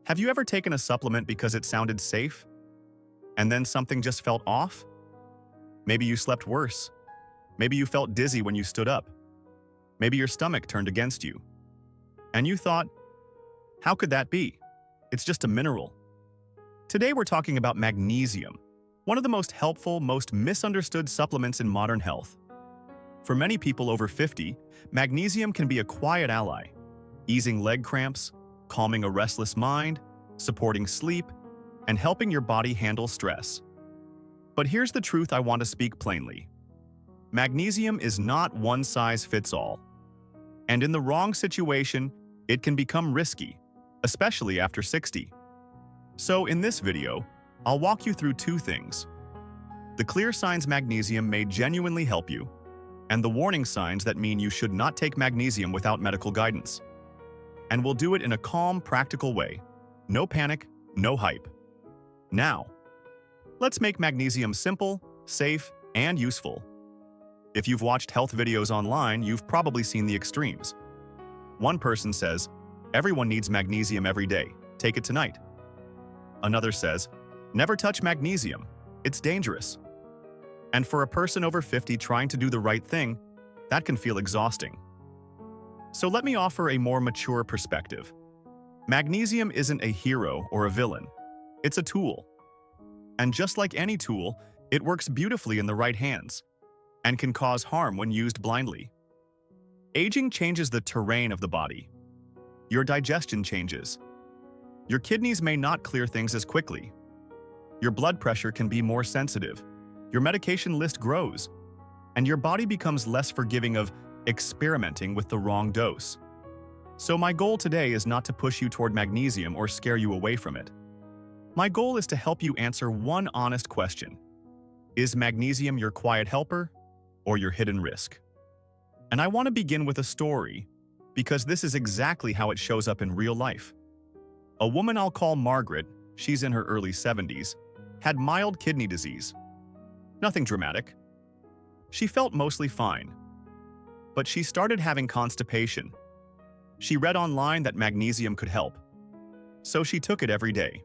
Have you ever taken a supplement because it sounded safe, and then something just felt off? Maybe you slept worse. Maybe you felt dizzy when you stood up. Maybe your stomach turned against you. And you thought, how could that be? It's just a mineral. Today we're talking about magnesium, one of the most helpful, most misunderstood supplements in modern health. For many people over 50, magnesium can be a quiet ally, easing leg cramps, calming a restless mind, supporting sleep, and helping your body handle stress. But here's the truth I want to speak plainly. Magnesium is not one size fits all. And in the wrong situation, it can become risky, especially after 60. So in this video, I'll walk you through two things: the clear signs magnesium may genuinely help you, and the warning signs that mean you should not take magnesium without medical guidance. And we'll do it in a calm, practical way. No panic, no hype. Now, let's make magnesium simple, safe, and useful. If you've watched health videos online, you've probably seen the extremes. One person says, everyone needs magnesium every day, take it tonight. Another says, never touch magnesium, it's dangerous. And for a person over 50 trying to do the right thing, that can feel exhausting. So let me offer a more mature perspective. Magnesium isn't a hero or a villain. It's a tool. And just like any tool, it works beautifully in the right hands and can cause harm when used blindly. Aging changes the terrain of the body. Your digestion changes. Your kidneys may not clear things as quickly. Your blood pressure can be more sensitive. Your medication list grows, and your body becomes less forgiving of experimenting with the wrong dose. So my goal today is not to push you toward magnesium or scare you away from it. My goal is to help you answer one honest question. Is magnesium your quiet helper or your hidden risk? And I want to begin with a story, because this is exactly how it shows up in real life. A woman I'll call Margaret, she's in her early 70s, had mild kidney disease. Nothing dramatic. She felt mostly fine. But she started having constipation. She read online that magnesium could help, so she took it every day.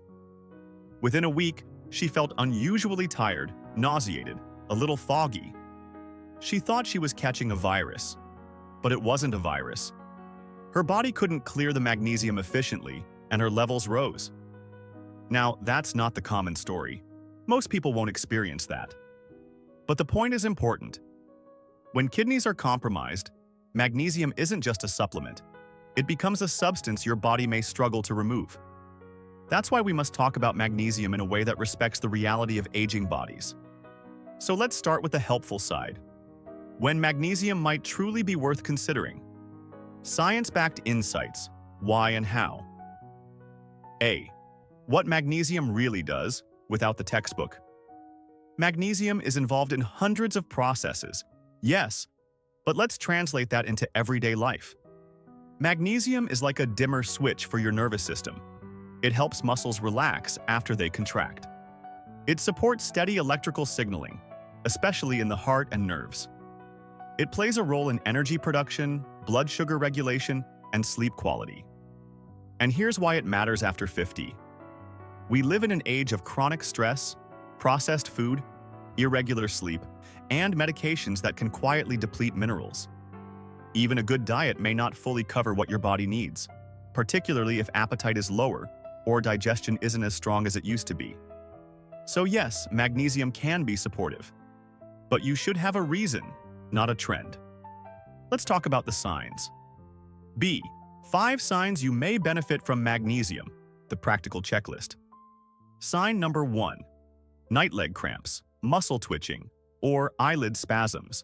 Within a week, she felt unusually tired, nauseated, a little foggy. She thought she was catching a virus, but it wasn't a virus. Her body couldn't clear the magnesium efficiently, and her levels rose. Now, that's not the common story. Most people won't experience that. But the point is important. When kidneys are compromised, magnesium isn't just a supplement. It becomes a substance your body may struggle to remove. That's why we must talk about magnesium in a way that respects the reality of aging bodies. So let's start with the helpful side. When magnesium might truly be worth considering. Science-backed insights, why and how. A. What magnesium really does, without the textbook. Magnesium is involved in hundreds of processes. Yes, but let's translate that into everyday life. Magnesium is like a dimmer switch for your nervous system. It helps muscles relax after they contract. It supports steady electrical signaling, especially in the heart and nerves. It plays a role in energy production, blood sugar regulation, and sleep quality. And here's why it matters after 50. We live in an age of chronic stress, processed food, irregular sleep, and medications that can quietly deplete minerals. Even a good diet may not fully cover what your body needs, particularly if appetite is lower or digestion isn't as strong as it used to be. So yes, magnesium can be supportive, but you should have a reason, not a trend. Let's talk about the signs. B. 5 signs you may benefit from magnesium, the practical checklist. Sign number 1. Night leg cramps, muscle twitching, or eyelid spasms.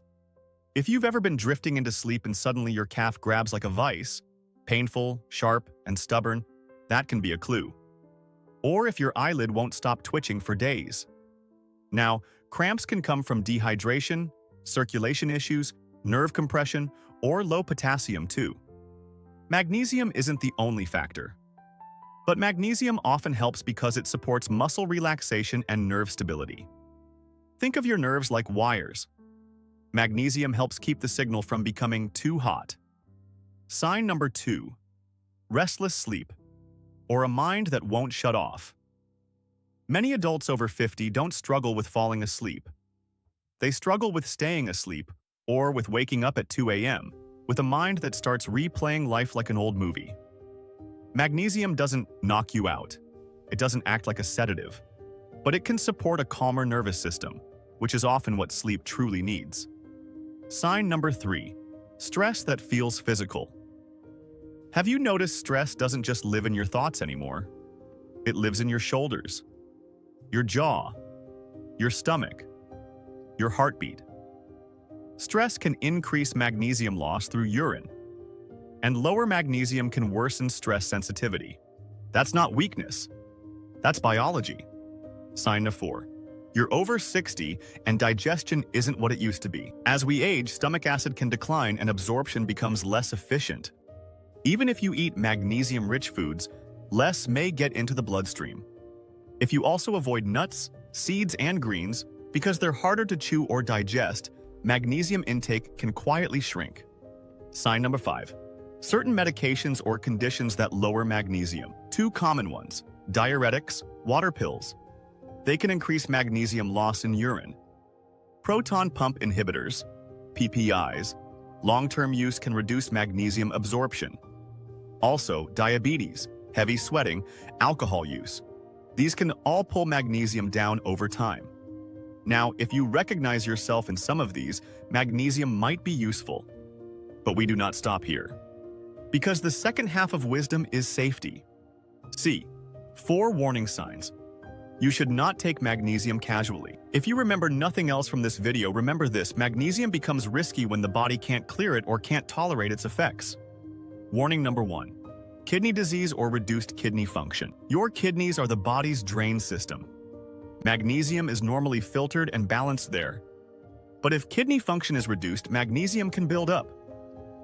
If you've ever been drifting into sleep and suddenly your calf grabs like a vice, painful, sharp, and stubborn, that can be a clue. Or if your eyelid won't stop twitching for days. Now, cramps can come from dehydration, circulation issues, nerve compression, or low potassium too. Magnesium isn't the only factor. But magnesium often helps because it supports muscle relaxation and nerve stability. Think of your nerves like wires. Magnesium helps keep the signal from becoming too hot. Sign number 2. Restless sleep. or a mind that won't shut off. Many adults over 50 don't struggle with falling asleep. They struggle with staying asleep or with waking up at 2 a.m. with a mind that starts replaying life like an old movie. Magnesium doesn't knock you out. It doesn't act like a sedative, but it can support a calmer nervous system, which is often what sleep truly needs. Sign number 3, stress that feels physical. Have you noticed stress doesn't just live in your thoughts anymore? It lives in your shoulders, your jaw, your stomach, your heartbeat. Stress can increase magnesium loss through urine, and lower magnesium can worsen stress sensitivity. That's not weakness. That's biology. Sign number 4. You're over 60 and digestion isn't what it used to be. As we age, stomach acid can decline and absorption becomes less efficient. Even if you eat magnesium-rich foods, less may get into the bloodstream. If you also avoid nuts, seeds, and greens, because they're harder to chew or digest, magnesium intake can quietly shrink. Sign number 5. Certain medications or conditions that lower magnesium. 2 common ones: diuretics, water pills. They can increase magnesium loss in urine. Proton pump inhibitors, PPIs. Long-term use can reduce magnesium absorption. Also, diabetes, heavy sweating, alcohol use. These can all pull magnesium down over time. Now, if you recognize yourself in some of these, magnesium might be useful. But we do not stop here. Because the second half of wisdom is safety. C. 4 warning signs. You should not take magnesium casually. If you remember nothing else from this video, remember this: magnesium becomes risky when the body can't clear it or can't tolerate its effects. Warning number 1. Kidney disease or reduced kidney function. Your kidneys are the body's drain system. Magnesium is normally filtered and balanced there. But if kidney function is reduced, magnesium can build up.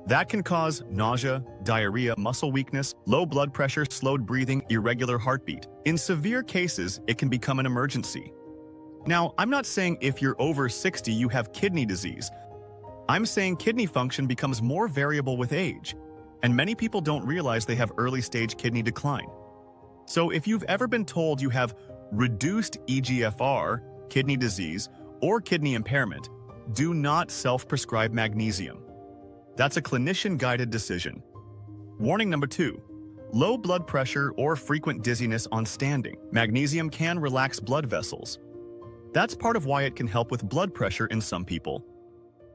That can cause nausea, diarrhea, muscle weakness, low blood pressure, slowed breathing, irregular heartbeat. In severe cases, it can become an emergency. Now, I'm not saying if you're over 60 you have kidney disease. I'm saying kidney function becomes more variable with age, and many people don't realize they have early-stage kidney decline. So if you've ever been told you have reduced EGFR, kidney disease, or kidney impairment, do not self-prescribe magnesium. That's a clinician-guided decision. Warning number 2. Low blood pressure or frequent dizziness on standing. Magnesium can relax blood vessels. That's part of why it can help with blood pressure in some people.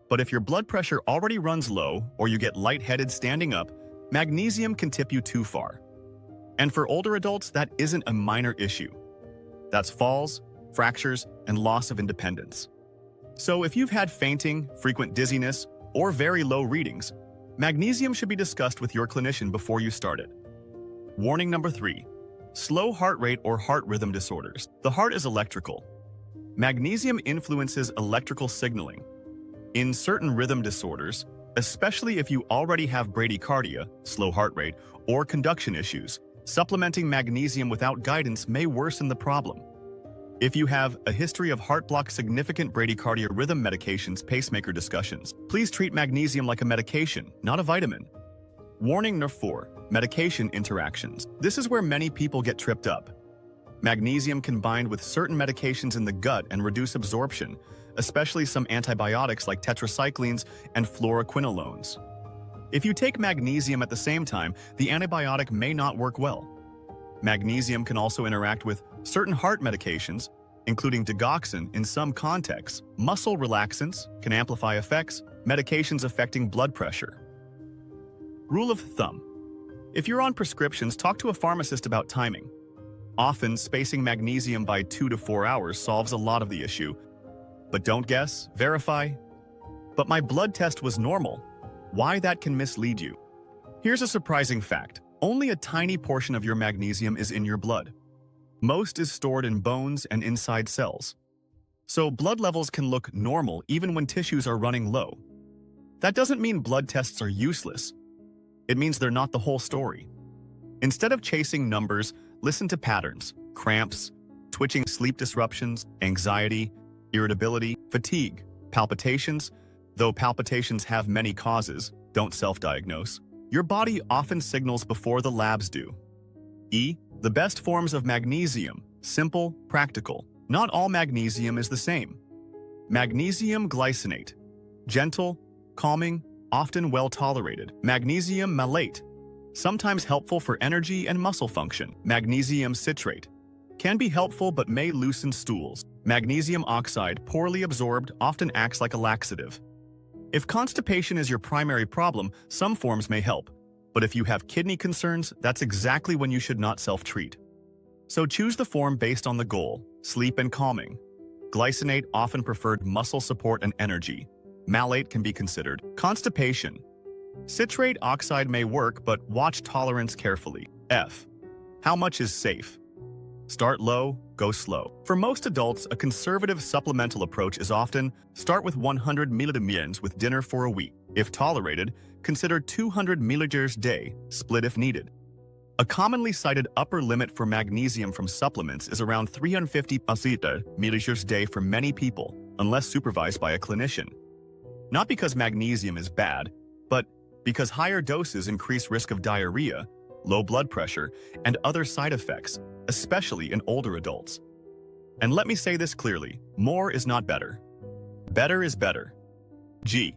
But if your blood pressure already runs low or you get lightheaded standing up, magnesium can tip you too far. And for older adults, that isn't a minor issue. That's falls, fractures, and loss of independence. So if you've had fainting, frequent dizziness, or very low readings, magnesium should be discussed with your clinician before you start it. Warning number 3. Slow heart rate or heart rhythm disorders. The heart is electrical. Magnesium influences electrical signaling. In certain rhythm disorders, especially if you already have bradycardia, slow heart rate, or conduction issues, supplementing magnesium without guidance may worsen the problem. If you have a history of heart block, significant bradycardia, rhythm medications, pacemaker discussions, please treat magnesium like a medication, not a vitamin. Warning number 4. Medication interactions. This is where many people get tripped up. Magnesium can bind with certain medications in the gut and reduce absorption, especially some antibiotics like tetracyclines and fluoroquinolones. If you take magnesium at the same time, the antibiotic may not work well. Magnesium can also interact with certain heart medications, including digoxin in some contexts. Muscle relaxants can amplify effects, medications affecting blood pressure. Rule of thumb. If you're on prescriptions, talk to a pharmacist about timing. Often, spacing magnesium by 2 to 4 hours solves a lot of the issue. But don't guess, verify. But my blood test was normal. Why that can mislead you. Here's a surprising fact. Only a tiny portion of your magnesium is in your blood. Most is stored in bones and inside cells. So blood levels can look normal even when tissues are running low. That doesn't mean blood tests are useless. It means they're not the whole story. Instead of chasing numbers, listen to patterns: cramps, twitching, sleep disruptions, anxiety, irritability, fatigue, palpitations. Though palpitations have many causes, don't self-diagnose. Your body often signals before the labs do. E. The best forms of magnesium: simple, practical. Not all magnesium is the same. Magnesium glycinate: gentle, calming, often well tolerated. Magnesium malate: sometimes helpful for energy and muscle function. Magnesium citrate: can be helpful but may loosen stools. Magnesium oxide, poorly absorbed, often acts like a laxative. If constipation is your primary problem, some forms may help. But if you have kidney concerns, that's exactly when you should not self-treat. So choose the form based on the goal: sleep and calming. Glycinate often preferred muscle support and energy. Malate can be considered. Constipation: citrate oxide may work, but watch tolerance carefully. F. How much is safe? Start low, go slow. For most adults, a conservative supplemental approach is often start with 100 milliliters with dinner for a week. If tolerated, consider 200 milliliters a day, split if needed. A commonly cited upper limit for magnesium from supplements is around 350 milliliters a day for many people, unless supervised by a clinician. Not because magnesium is bad, but because higher doses increase risk of diarrhea, low blood pressure, and other side effects, especially in older adults. And let me say this clearly: more is not better. Better is better. G.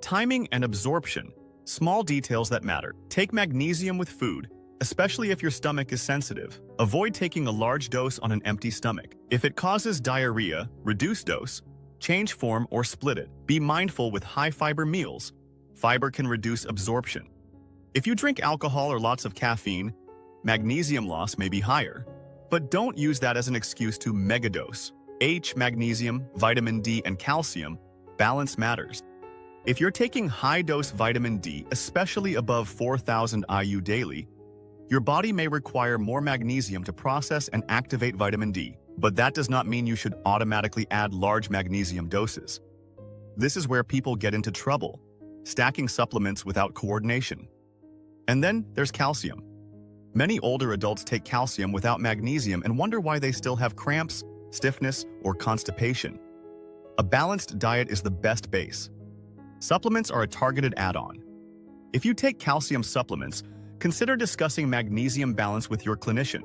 Timing and absorption: small details that matter. Take magnesium with food, especially if your stomach is sensitive. Avoid taking a large dose on an empty stomach. If it causes diarrhea, reduce dose, change form, or split it. Be mindful with high-fiber meals. Fiber can reduce absorption. If you drink alcohol or lots of caffeine, magnesium loss may be higher. But don't use that as an excuse to megadose. H, magnesium, vitamin D, and calcium, balance matters. If you're taking high-dose vitamin D, especially above 4,000 IU daily, your body may require more magnesium to process and activate vitamin D, but that does not mean you should automatically add large magnesium doses. This is where people get into trouble, stacking supplements without coordination. And then there's calcium. Many older adults take calcium without magnesium and wonder why they still have cramps, stiffness, or constipation. A balanced diet is the best base. Supplements are a targeted add-on. If you take calcium supplements, consider discussing magnesium balance with your clinician.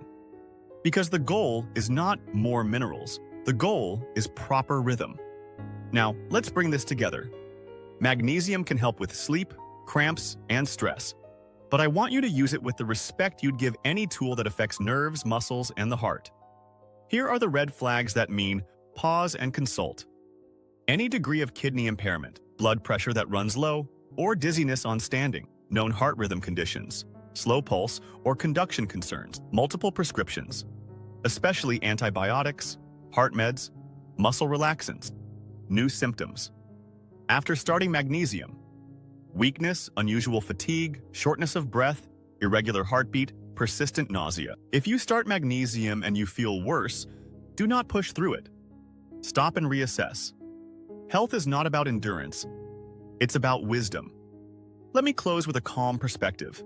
Because the goal is not more minerals. The goal is proper rhythm. Now, let's bring this together. Magnesium can help with sleep, cramps, and stress. But I want you to use it with the respect you'd give any tool that affects nerves, muscles, and the heart. Here are the red flags that mean pause and consult. Any degree of kidney impairment, blood pressure that runs low, or dizziness on standing, known heart rhythm conditions, slow pulse, or conduction concerns, multiple prescriptions, especially antibiotics, heart meds, muscle relaxants, new symptoms. After starting magnesium: weakness, unusual fatigue, shortness of breath, irregular heartbeat, persistent nausea. If you start magnesium and you feel worse, do not push through it. Stop and reassess. Health is not about endurance. It's about wisdom. Let me close with a calm perspective.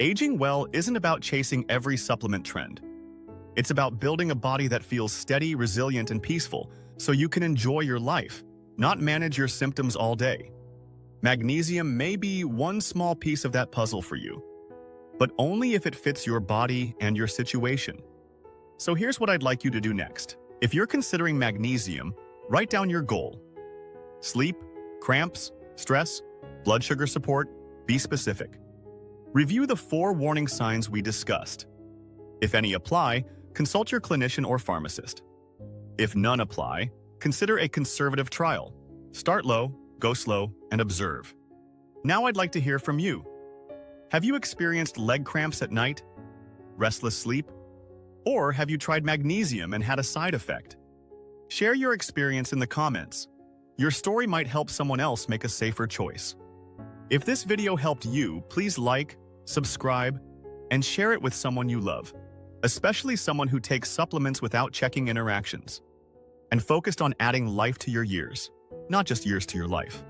Aging well isn't about chasing every supplement trend. It's about building a body that feels steady, resilient, and peaceful so you can enjoy your life, not manage your symptoms all day. Magnesium may be one small piece of that puzzle for you, but only if it fits your body and your situation. So here's what I'd like you to do next. If you're considering magnesium, write down your goal. Sleep, cramps, stress, blood sugar support, be specific. Review the 4 warning signs we discussed. If any apply, consult your clinician or pharmacist. If none apply, consider a conservative trial. Start low, go slow, and observe. Now I'd like to hear from you. Have you experienced leg cramps at night? Restless sleep? Or have you tried magnesium and had a side effect? Share your experience in the comments. Your story might help someone else make a safer choice. If this video helped you, please like, subscribe, and share it with someone you love, especially someone who takes supplements without checking interactions and focused on adding life to your years, not just years to your life.